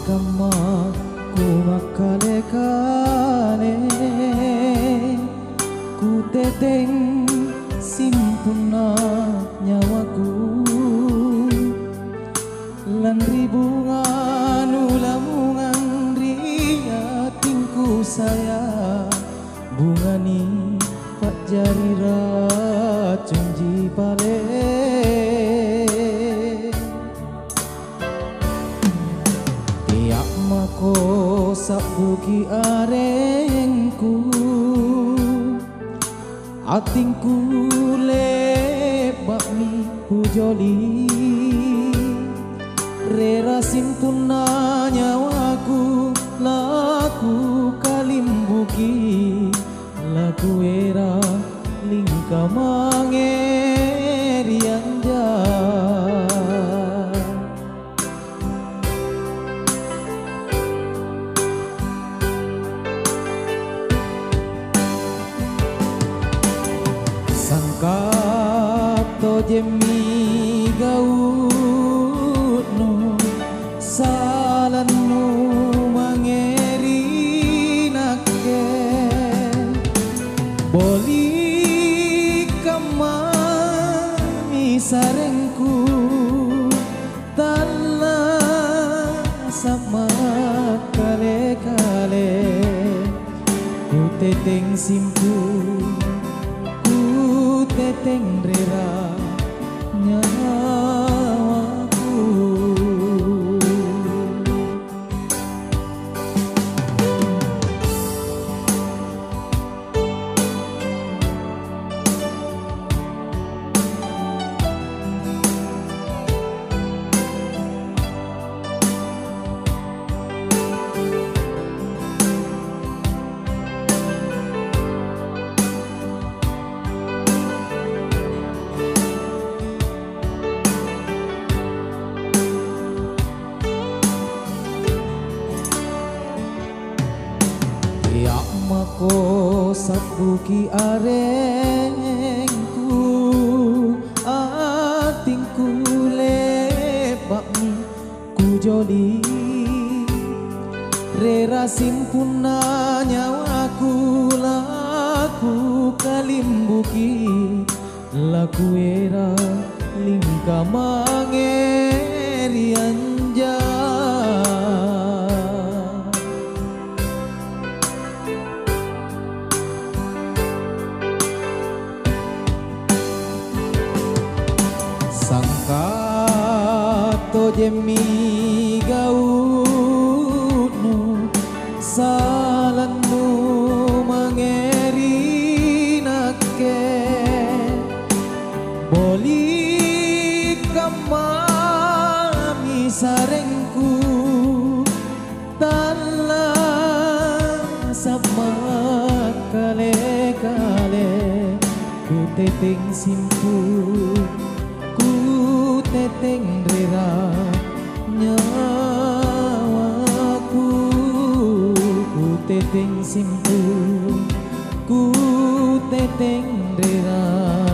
kama ku makale-kale ku teteng simpuna nyawaku lan ribungan ulamungan riatinku saya bungani pak jarira cenji pale tiap mako sabuki arengku atingku lebak mi hujoli rera simpuna nyawaku laku kalimbuki laku era lingka mangerianja sangkato jemi gautno salannu mangeri nakke boli kamami sarengku tala sama kale-kale ku teteng simpu teteng rera nyawaku tiap mako sabuki arengku atingku lebak mi ku joli rera simpuna nyawaku laku kalimbuki laku era lingka mangerianja sangkato jemi gautno salannu mangeri nakke boli kamami sarengku tala sama kale-kale ku teteng simpu teteng rera nyawaku ku teteng simpu ku teteng rera